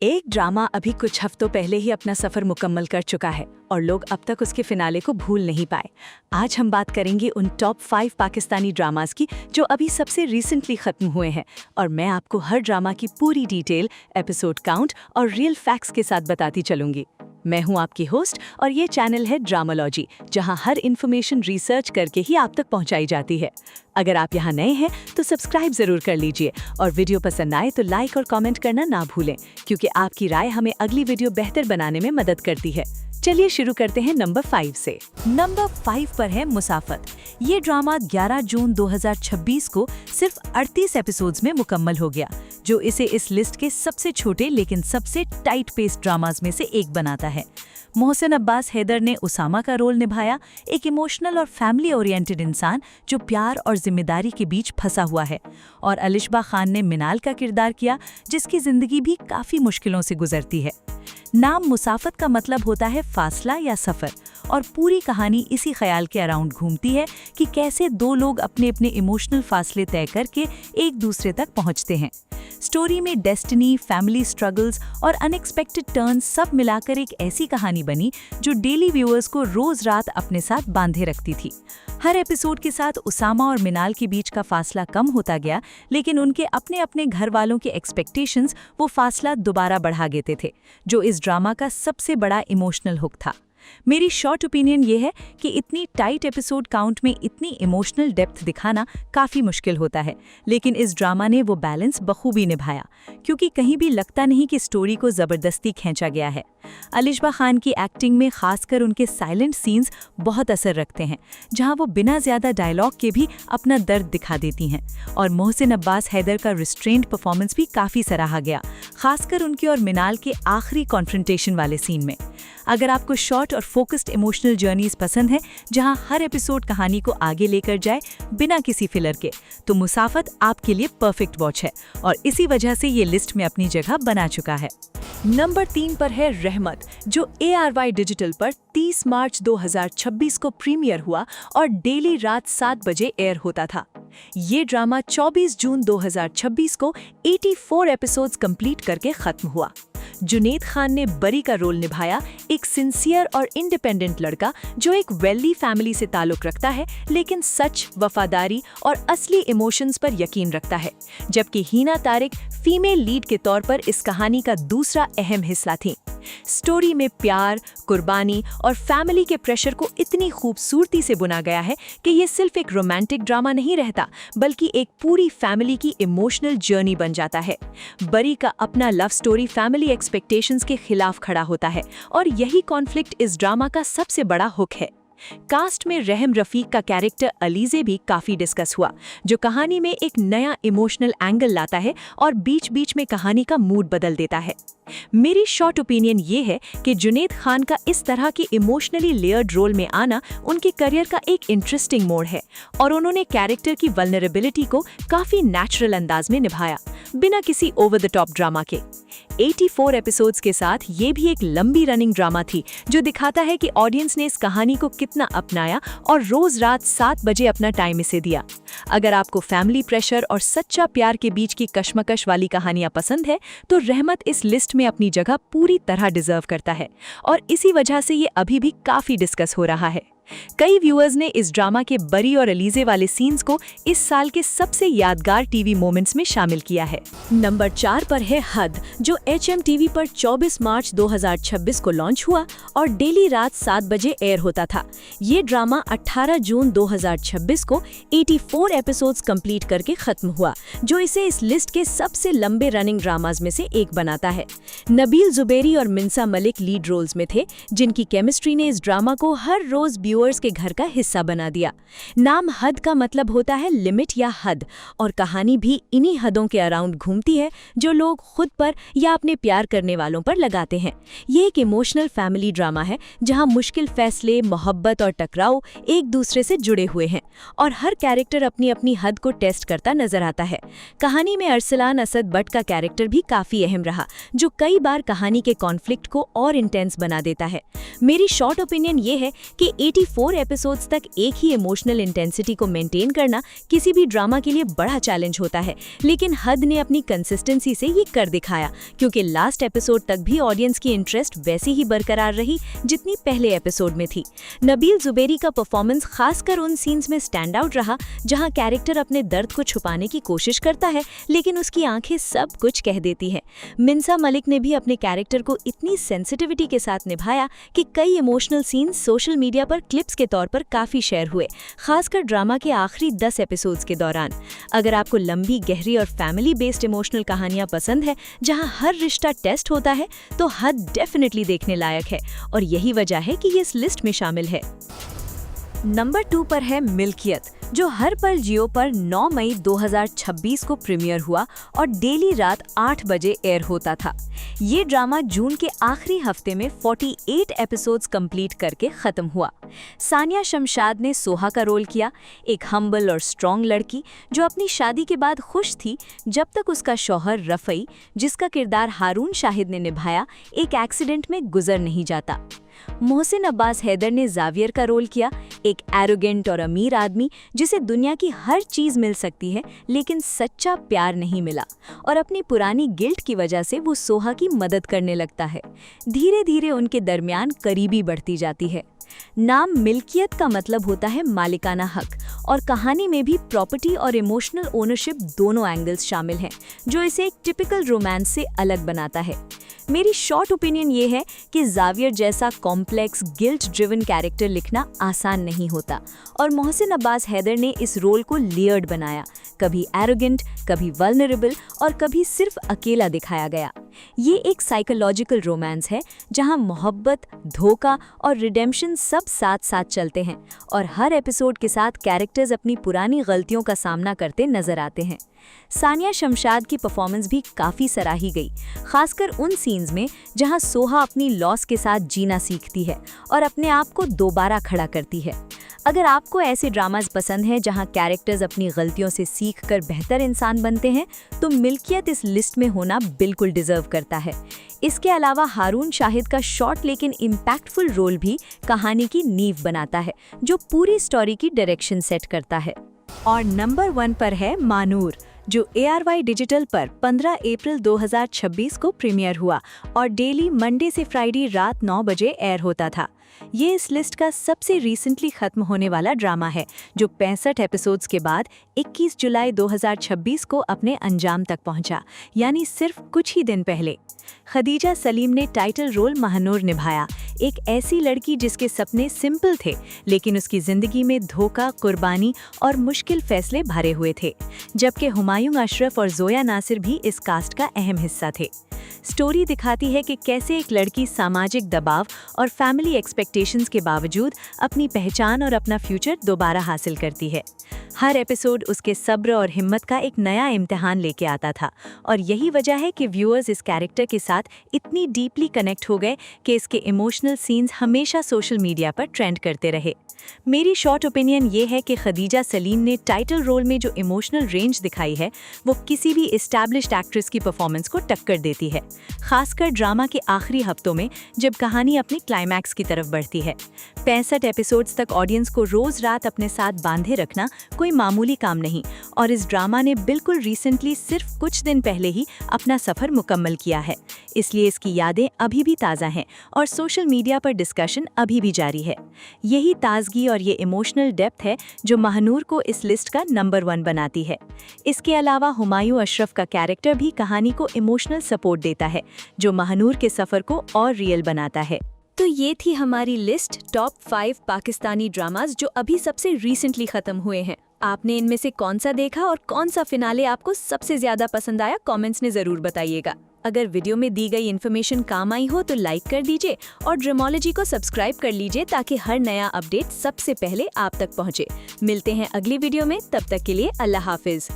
एक ड्रामा अभी कुछ हफ्तों पहले ही अपना सफर मुकम्मल कर चुका है और लोग अब तक उसके फिनाले को भूल नहीं पाए। आज हम बात करेंगे उन टॉप 5 पाकिस्तानी ड्रामास की जो अभी सबसे रिसेंटली खत्म हुए हैं, और मैं आपको हर ड्रामा की पूरी डिटेल, एपिसोड काउंट और रियल फैक्ट्स के साथ बताती चलूंगी। मैं हूं आपकी होस्ट और ये चैनल है ड्रामालॉजी, जहां हर इन्फॉर्मेशन रिसर्च करके ही आप तक पहुंचाई जाती है। अगर आप यहां नए हैं तो सब्सक्राइब जरूर कर लीजिए और वीडियो पसंद आए तो लाइक और कमेंट करना ना भूलें, क्योंकि आपकी राय हमें अगली वीडियो बेहतर बनाने में मदद करती है। चलिए शुरू करते हैं नंबर 5 से। नंबर 5 पर है मुसाफत। ये ड्रामा 11 जून 2026 को सिर्फ 38 एपिसोड्स में मुकम्मल हो गया, जो इसे इस लिस्ट के सबसे छोटे लेकिन सबसे टाइट पेस ड्रामास में से एक बनाता है। मोहसिन अब्बास हैदर ने उसामा का रोल निभाया, एक इमोशनल और फैमिली ओरिएंटेड इंसान जो प्यार और जिम्मेदारी के बीच फंसा हुआ है, और अलिशबा खान ने मिनाल का किरदार किया, जिसकी जिंदगी भी काफी मुश्किलों से गुजरती है। नाम मुसाफत का मतलब होता है फासला या सफ़र, और पूरी कहानी इसी ख्याल के अराउंड घूमती है कि कैसे दो लोग अपने अपने इमोशनल फासले तय करके एक दूसरे तक पहुंचते हैं। स्टोरी में डेस्टिनी, फैमिली स्ट्रगल्स और अनएक्सपेक्टेड टर्न्स सब मिलाकर एक ऐसी कहानी बनी जो डेली व्यूअर्स को रोज रात अपने साथ बांधे रखती थी। हर एपिसोड के साथ उसामा और मिनाल के बीच का फासला कम होता गया, लेकिन उनके अपने अपने घर वालों के एक्सपेक्टेशंस वो फासला दोबारा बढ़ा देते थे, जो इस ड्रामा का सबसे बड़ा इमोशनल हुक था। मेरी शॉर्ट ओपिनियन ये है कि इतनी टाइट एपिसोड काउंट में इतनी इमोशनल डेप्थ दिखाना काफ़ी मुश्किल होता है, लेकिन इस ड्रामा ने वो बैलेंस बखूबी निभाया, क्योंकि कहीं भी लगता नहीं कि स्टोरी को ज़बरदस्ती खींचा गया है। अलिशबा खान की एक्टिंग में खासकर उनके साइलेंट सीन्स बहुत असर रखते हैं, जहां वो बिना ज़्यादा डायलॉग के भी अपना दर्द दिखा देती हैं, और मोहसिन अब्बास हैदर का रिस्ट्रेंड परफॉर्मेंस भी काफ़ी सराहा गया, खासकर उनके और मिनाल के आखिरी कॉन्फ्रंटेशन वाले सीन में। अगर आपको शॉर्ट और फोकस्ड इमोशनल जर्नीज पसंद है, जहां हर एपिसोड कहानी को आगे लेकर जाए बिना किसी फिलर के, तो मुसाफत आपके लिए परफेक्ट वॉच है, और इसी वजह से ये लिस्ट में अपनी जगह बना चुका है। नंबर 3 पर है रहमत, जो ARY डिजिटल पर 30 मार्च 2026 को प्रीमियर हुआ और डेली रात 7 बजे एयर होता था। ये ड्रामा 24 जून 2026 को 84 एपिसोड्स कंप्लीट करके खत्म हुआ। जुनैद खान ने बरी का रोल निभाया, एक सिंसियर और इंडिपेंडेंट लड़का जो एक वेल्दी फैमिली से ताल्लुक रखता है, लेकिन सच, वफादारी और असली इमोशंस पर यकीन रखता है, जबकि हीना तारिक फीमेल लीड के तौर पर इस कहानी का दूसरा अहम हिस्सा थी। स्टोरी में प्यार, कुर्बानी और फैमिली के प्रेशर को इतनी खूबसूरती से बुना गया है कि ये सिर्फ एक रोमांटिक ड्रामा नहीं रहता, बल्कि एक पूरी फैमिली की इमोशनल जर्नी बन जाता है। बरी का अपना लव स्टोरी फैमिली एक्सपेक्टेशंस के खिलाफ खड़ा होता है, और यही कॉन्फ्लिक्ट इस ड्रामा का सबसे बड़ा हुक है। कास्ट में रहम रफीक का कैरेक्टर अलीज़े भी काफ़ी डिस्कस हुआ, जो कहानी में एक नया इमोशनल एंगल लाता है और बीच बीच में कहानी का मूड बदल देता है। मेरी शॉर्ट ओपिनियन ये है कि जुनैद खान का इस तरह के इमोशनली लेयर्ड रोल में आना उनके करियर का एक इंटरेस्टिंग मोड़ है, और उन्होंने कैरेक्टर की वल्नरेबिलिटी को काफ़ी नेचुरल अंदाज में निभाया, बिना किसी ओवर द टॉप ड्रामा के। 84 एपिसोड्स के साथ ये भी एक लंबी रनिंग ड्रामा थी, जो दिखाता है कि ऑडियंस ने इस कहानी को कितना अपनाया और रोज रात 7 बजे अपना टाइम इसे दिया। अगर आपको फैमिली प्रेशर और सच्चा प्यार के बीच की कश्मकश वाली कहानियां पसंद है, तो रहमत इस लिस्ट में अपनी जगह पूरी तरह डिजर्व करता है, और इसी वजह से ये अभी भी काफी डिस्कस हो रहा है। कई व्यूअर्स ने इस ड्रामा के बरी और अलीज़े वाले सीन्स को इस साल के सबसे यादगार टीवी मोमेंट्स में शामिल किया है। नंबर 4 पर है हद, जो HMTV पर 24 मार्च 2026 को लॉन्च हुआ और डेली रात 7 बजे एयर होता था। ये ड्रामा 18 जून 2026 को 84 एपिसोड्स कंप्लीट करके खत्म हुआ, जो इसे इस लिस्ट के सबसे लंबे रनिंग ड्रामाज में से एक बनाता है। नबील जुबैरी और मिन्सा मलिक लीड रोल्स में थे, जिनकी केमिस्ट्री ने इस ड्रामा को हर रोज व्यूअर्स के घर का हिस्सा बना दिया। नाम हद का मतलब होता है लिमिट या हद, और कहानी भी इन्हीं हदों के अराउंड घूमती है जो लोग खुद पर या अपने प्यार करने वालों पर लगाते हैं। ये एक इमोशनल फैमिली ड्रामा है, जहां मुश्किल फैसले, मोहब्बत और टकराव एक दूसरे से जुड़े हुए हैं, और हर कैरेक्टर अपनी अपनी हद को टेस्ट करता नजर आता है। कहानी में अरसलान असद बट का कैरेक्टर भी काफी अहम रहा, जो कई बार कहानी के कॉन्फ्लिक्ट को और इंटेंस बना देता है। मेरी शॉर्ट ओपिनियन ये है कि 24 एपिसोड्स तक एक ही इमोशनल इंटेंसिटी को मेंटेन करना किसी भी ड्रामा के लिए बड़ा चैलेंज होता है, लेकिन हद ने अपनी कंसिस्टेंसी से ये कर दिखाया, क्योंकि लास्ट एपिसोड तक भी ऑडियंस की इंटरेस्ट वैसी ही बरकरार रही जितनी पहले एपिसोड में थी। नबील जुबैरी का परफॉर्मेंस खासकर उन सीन्स में स्टैंड आउट रहा जहां कैरेक्टर अपने दर्द को छुपाने की कोशिश करता है, लेकिन उसकी आंखें सब कुछ कह देती हैं। मिन्सा मलिक ने भी अपने कैरेक्टर को इतनी सेंसिटिविटी के साथ निभाया कि कई इमोशनल सीन्स सोशल मीडिया पर क्लिप्स के तौर पर काफी शेयर हुए, खासकर ड्रामा के आखिरी 10 एपिसोड्स के दौरान। अगर आपको लंबी, गहरी और फैमिली बेस्ड इमोशनल कहानियां पसंद है जहां हर रिश्ता टेस्ट होता है, तो हद डेफिनेटली देखने लायक है, और यही वजह है कि ये इस लिस्ट में शामिल है। नंबर 2 पर है मिल्कियत, जो हर पल जियो पर 9 मई 2026 को प्रीमियर हुआ और डेली रात 8 बजे एयर होता था। ये ड्रामा जून के आखिरी हफ्ते में 48 एपिसोड्स कंप्लीट करके खत्म हुआ। सानिया शमशाद ने सोहा का रोल किया, एक हम्बल और स्ट्रॉन्ग लड़की जो अपनी शादी के बाद खुश थी जब तक उसका शौहर रफ़ई, जिसका किरदार हारून शाहिद ने निभाया, एक एक्सीडेंट में गुजर नहीं जाता। मोहसिन अब्बास हैदर ने जावियर का रोल किया, एक एरोगेंट और अमीर आदमी जिसे दुनिया की हर चीज़ मिल सकती है लेकिन सच्चा प्यार नहीं मिला, और अपनी पुरानी गिल्ट की वजह से वो सोहा की मदद करने लगता है। धीरे धीरे उनके दरमियान करीबी बढ़ती जाती है। नाम मिल्कियत का मतलब होता है मालिकाना हक, और कहानी में भी प्रॉपर्टी और इमोशनल ओनरशिप दोनों एंगल्स शामिल हैं, जो इसे एक टिपिकल रोमांस से अलग बनाता है। मेरी शॉर्ट ओपिनियन ये है कि जावियर जैसा कॉम्प्लेक्स, गिल्ट ड्रिवन कैरेक्टर लिखना आसान नहीं होता, और मोहसिन अब्बास हैदर ने इस रोल को लेयर्ड बनाया, कभी एरोगेंट, कभी वल्नरेबल और कभी सिर्फ अकेला दिखाया गया। ये एक साइकोलॉजिकल रोमांस है जहां मोहब्बत, धोखा और रिडेम्पशन सब साथ साथ चलते हैं, और हर एपिसोड के साथ कैरेक्टर्स अपनी पुरानी गलतियों का सामना करते नजर आते हैं। सानिया शमशाद की परफॉर्मेंस भी काफ़ी सराही गई, खासकर उन सीन्स में जहां सोहा अपनी लॉस के साथ जीना सीखती है और अपने आप को दोबारा खड़ा करती है। अगर आपको ऐसे ड्रामास पसंद हैं जहां कैरेक्टर्स अपनी गलतियों से सीखकर बेहतर इंसान बनते हैं, तो मिल्कियत इस लिस्ट में होना बिल्कुल डिजर्व करता है। इसके अलावा हारून शाहिद का शॉर्ट लेकिन इम्पैक्टफुल रोल भी कहानी की नींव बनाता है, जो पूरी स्टोरी की डायरेक्शन सेट करता है। और नंबर 1 पर है मानूर, जो ARY डिजिटल पर 15 अप्रैल 2026 को प्रीमियर हुआ और डेली मंडे से फ्राइडे रात 9 बजे एयर होता था। ये इस लिस्ट का सबसे रिसेंटली खत्म होने वाला ड्रामा है, जो 65 एपिसोड्स के बाद 21 जुलाई 2026 को अपने अंजाम तक पहुंचा, यानी सिर्फ कुछ ही दिन पहले। खदीजा सलीम ने टाइटल रोल महानूर निभाया, एक ऐसी लड़की जिसके सपने सिंपल थे लेकिन उसकी जिंदगी में धोखा, कुर्बानी और मुश्किल फैसले भरे हुए थे, जबकि हुमायूं अशरफ और जोया नासिर भी इस कास्ट का अहम हिस्सा थे। स्टोरी दिखाती है कि कैसे एक लड़की सामाजिक दबाव और फैमिली एक्सपेक्टेशंस के बावजूद अपनी पहचान और अपना फ्यूचर दोबारा हासिल करती है। हर एपिसोड उसके सब्र और हिम्मत का एक नया इम्तिहान लेके आता था, और यही वजह है कि व्यूअर्स इस कैरेक्टर के साथ इतनी डीपली कनेक्ट हो गए कि इसके इमोशनल सीन्स हमेशा सोशल मीडिया पर ट्रेंड करते रहे। मेरी शॉर्ट ओपिनियन ये है कि खदीजा सलीम ने टाइटल रोल में जो इमोशनल रेंज दिखाई है, वो किसी भी एस्टैब्लिश्ड एक्ट्रेस की परफॉर्मेंस को टक्कर देती है, खासकर ड्रामा के आखिरी हफ्तों में जब कहानी अपनी क्लाइमैक्स की तरफ बढ़ती है। 65 एपिसोड्स तक ऑडियंस को रोज रात अपने साथ बांधे रखना कोई मामूली काम नहीं, और इस ड्रामा ने बिल्कुल रिसेंटली सिर्फ कुछ दिन पहले ही अपना सफर मुकम्मल किया है, इसलिए इसकी यादें अभी भी ताज़ा हैं और सोशल मीडिया पर डिस्कशन अभी भी जारी है। यही ताजगी और ये इमोशनल डेप्थ है जो महानूर को इस लिस्ट का नंबर 1 बनाती है। इसके अलावा हुमायूं अशरफ का कैरेक्टर भी कहानी को इमोशनल सपोर्ट देता है, जो महानूर के सफर को और रियल बनाता है। तो ये थी हमारी लिस्ट टॉप 5 पाकिस्तानी ड्रामास जो अभी सबसे रिसेंटली खत्म हुए हैं। आपने इनमें से कौन सा देखा और कौन सा फिनाले आपको सबसे ज्यादा पसंद आया, कमेंट्स में जरूर बताइएगा। अगर वीडियो में दी गई इन्फॉर्मेशन काम आई हो तो लाइक कर दीजिए और ड्रामोलॉजी को सब्सक्राइब कर लीजिए ताकि हर नया अपडेट सबसे पहले आप तक पहुंचे। मिलते हैं अगली वीडियो में, तब तक के लिए अल्लाह हाफिज।